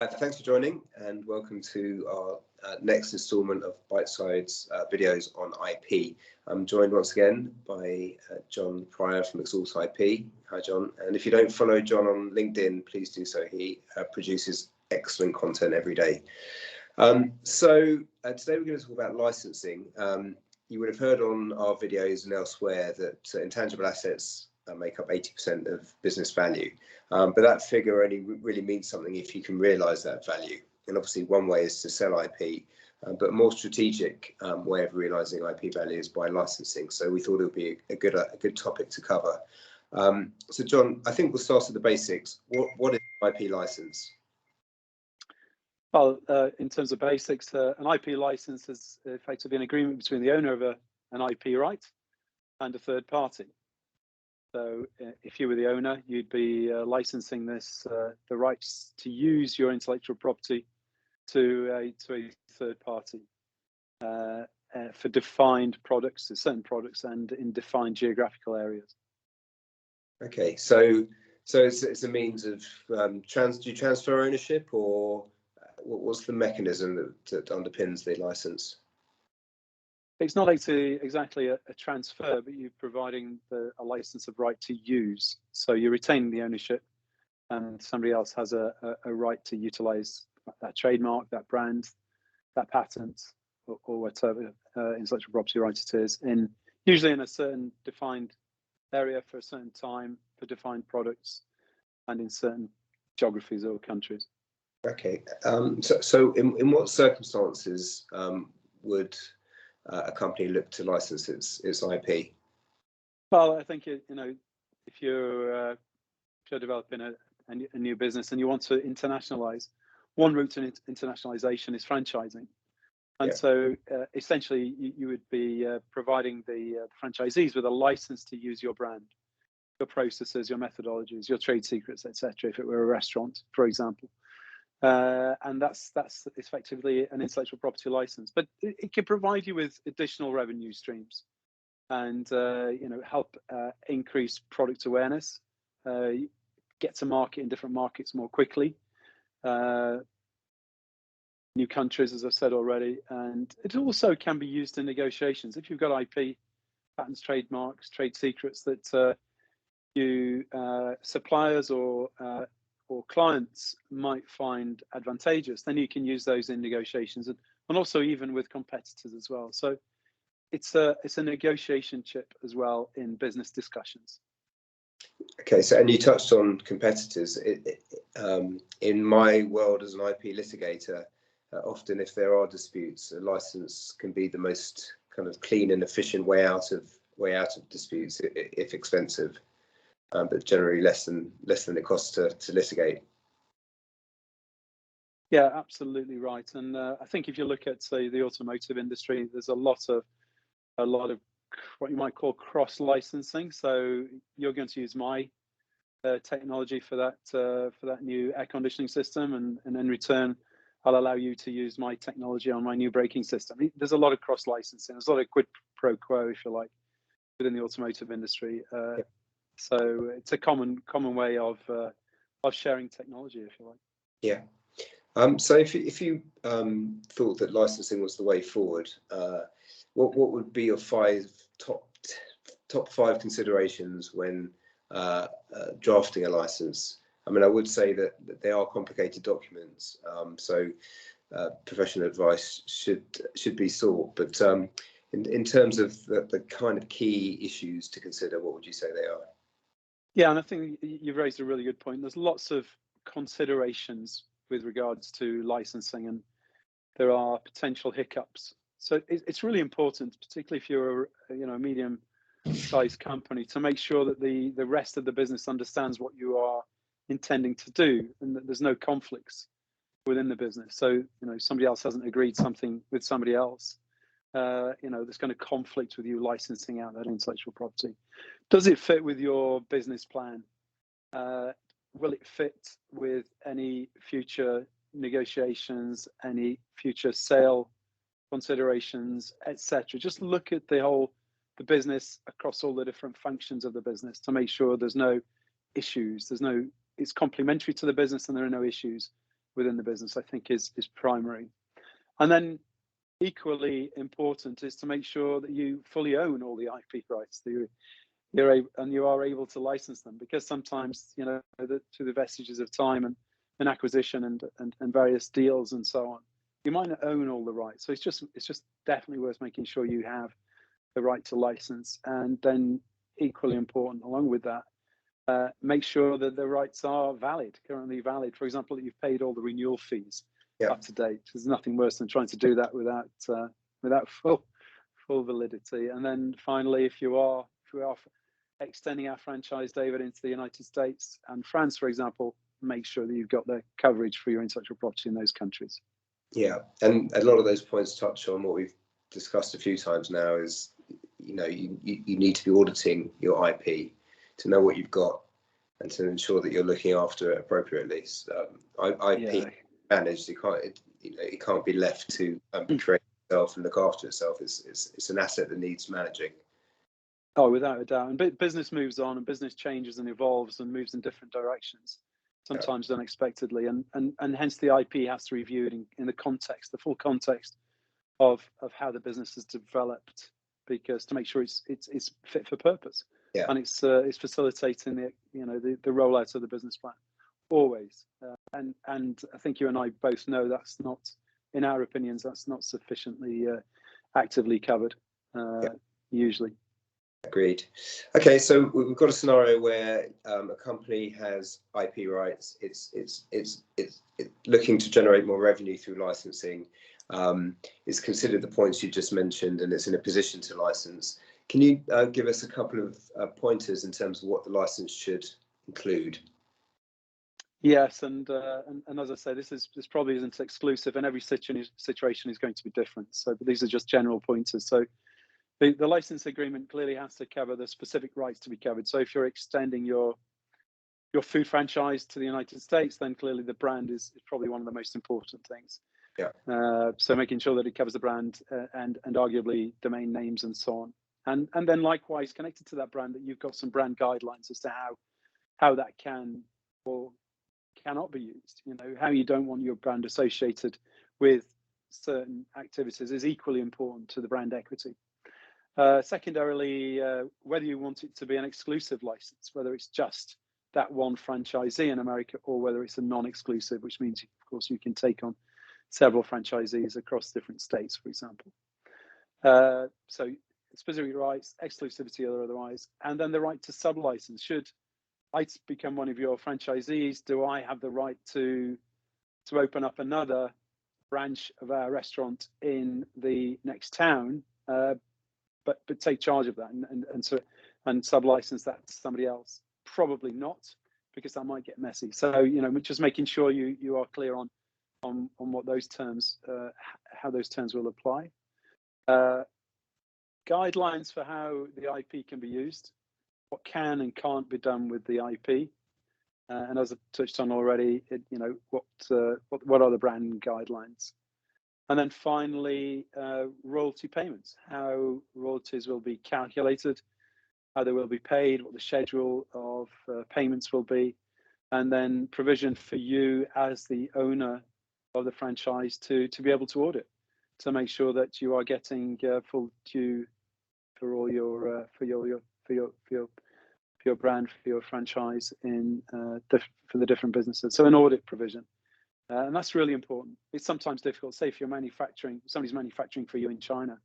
Thanks for joining and welcome to our next instalment of bite-sized videos on IP. I'm joined once again by John Pryor from Exalt IP. Hi John, and if you don't follow John on LinkedIn, please do so. He produces excellent content every day. Today we're going to talk about licensing. You would have heard on our videos and elsewhere that intangible assets make up 80% of business value. But that figure only really means something if you can realise that value. And obviously one way is to sell IP, but a more strategic way of realising IP value is by licensing. So we thought it would be a good topic to cover. So John, I think we'll start with the basics. What is an IP license? Well, in terms of basics, an IP license is effectively an agreement between the owner of an IP right and a third party. So if you were the owner, you'd be licensing the rights to use your intellectual property to a third party for defined products, certain products, and in defined geographical areas. Okay, so it's a means of do you transfer ownership, or what's the mechanism that underpins the license? It's not exactly a transfer, but you're providing a license of right to use. So you're retaining the ownership, and somebody else has a right to utilize that trademark, that brand, that patent, or whatever intellectual property right it is, usually in a certain defined area for a certain time for defined products, and in certain geographies or countries. Okay, so in what circumstances would a company look to license its IP? Well, I think if you're developing a new business and you want to internationalize, one route to internationalization is franchising, and so essentially you would be providing the franchisees with a license to use your brand, your processes, your methodologies, your trade secrets, etc. If it were a restaurant, for example. And that's effectively an intellectual property license, but it can provide you with additional revenue streams, and help increase product awareness, get to market in different markets more quickly, new countries, as I've said already, and it also can be used in negotiations. If you've got IP, patents, trademarks, trade secrets that you suppliers or clients might find advantageous, then you can use those in negotiations, and also even with competitors as well. So it's a negotiation chip as well in business discussions. Okay, so and you touched on competitors. In my world as an IP litigator, often if there are disputes, a license can be the most kind of clean and efficient way out of disputes, if expensive. But generally less than it costs to litigate. Yeah, absolutely right. And I think if you look at, say, the automotive industry, there's a lot of what you might call cross licensing. So you're going to use my technology for that new air conditioning system, and in return, I'll allow you to use my technology on my new braking system. There's a lot of cross licensing. There's a lot of quid pro quo, if you like, within the automotive industry. So it's a common way of sharing technology, if you like. Yeah. So if you thought that licensing was the way forward, what would be your top five considerations when drafting a license? I mean, I would say that they are complicated documents, so professional advice should be sought. But in terms of the kind of key issues to consider, what would you say they are? Yeah, and I think you've raised a really good point. There's lots of considerations with regards to licensing, and there are potential hiccups. So it's really important, particularly if you're a medium-sized company, to make sure that the rest of the business understands what you are intending to do, and that there's no conflicts within the business. So somebody else hasn't agreed something with somebody else, that's going to conflict with you licensing out that intellectual property. Does it fit with your business plan? Will it fit with any future negotiations, any future sale considerations, etc.? Just look at the business across all the different functions of the business to make sure there's no issues. It's complementary to the business and there are no issues within the business, I think is primary. And then equally important is to make sure that you fully own all the IP rights, that you are able to license them, because sometimes, you know, through the vestiges of time and acquisition and various deals and so on, you might not own all the rights. So it's just definitely worth making sure you have the right to license. And then equally important along with that, make sure that the rights are currently valid. For example, that you've paid all the renewal fees up to date. There's nothing worse than trying to do that without full validity. And then finally, if we are extending our franchise, David, into the United States and France, for example, make sure that you've got the coverage for your intellectual property in those countries. Yeah, and a lot of those points touch on what we've discussed a few times now. Is, you know, you need to be auditing your IP to know what you've got and to ensure that you're looking after it appropriately. IP managed, it can't be left to create itself and look after itself. It's an asset that needs managing. Oh, without a doubt. And business moves on, and business changes and evolves and moves in different directions, sometimes unexpectedly, and hence the IP has to review it in the context, the full context of how the business has developed, because to make sure it's fit for purpose, and it's facilitating the rollout of the business plan always. And I think you and I both know that's not, in our opinions, that's not sufficiently actively covered usually. Agreed. Okay, so we've got a scenario where a company has IP rights. It's looking to generate more revenue through licensing. It's considered the points you just mentioned, and it's in a position to license. Can you give us a couple of pointers in terms of what the license should include? Yes, and as I say, this probably isn't exclusive, and every situation is going to be different. So, but these are just general pointers. So, the license agreement clearly has to cover the specific rights to be covered. So, if you're extending your food franchise to the United States, then clearly the brand is probably one of the most important things. Yeah. So, making sure that it covers the brand and arguably domain names and so on, and then likewise connected to that brand, that you've got some brand guidelines as to how that can or cannot be used. You know, how you don't want your brand associated with certain activities is equally important to the brand equity. Secondarily, whether you want it to be an exclusive license, whether it's just that one franchisee in America, or whether it's a non-exclusive, which means, of course, you can take on several franchisees across different states, for example. So specific rights, exclusivity or otherwise, and then the right to sub-license. Should I become one of your franchisees, do I have the right to open up another branch of our restaurant in the next town, but take charge of that and sub-license that to somebody else? Probably not, because that might get messy. So, you know, just making sure you are clear on what those terms, how those terms will apply. Guidelines for how the IP can be used, what can and can't be done with the IP, and as I touched on already, what are the brand guidelines, and then finally royalty payments, how royalties will be calculated, how they will be paid, what the schedule of payments will be, and then provision for you as the owner of the franchise to be able to audit, to make sure that you are getting full due for all your for your brand, for your franchise for the different businesses. So an audit provision, and that's really important. It's sometimes difficult. Say if you're somebody's manufacturing for you in China,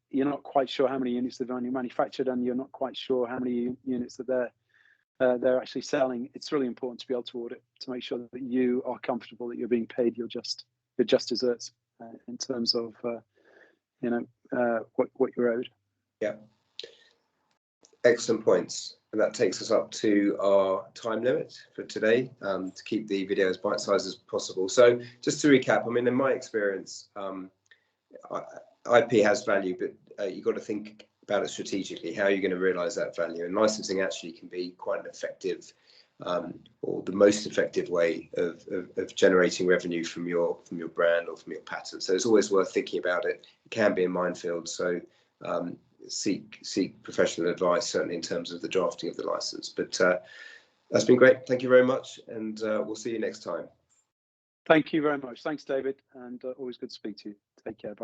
you're not quite sure how many units they've only manufactured, and you're not quite sure how many units that they're actually selling. It's really important to be able to audit, to make sure that you are comfortable that you're being paid your just desserts in terms of what you're owed. Yeah. Excellent points. And that takes us up to our time limit for today, to keep the video as bite-sized as possible. So just to recap, I mean, in my experience, IP has value, but you've got to think about it strategically. How are you going to realize that value? And licensing actually can be quite an effective, or the most effective way of generating revenue from your brand or from your patent. So it's always worth thinking about it. It can be a minefield. So seek professional advice, certainly in terms of the drafting of the license. But that's been great. Thank you very much, and we'll see you next time. Thank you very much. Thanks, David, and always good to speak to you. Take care. Bye.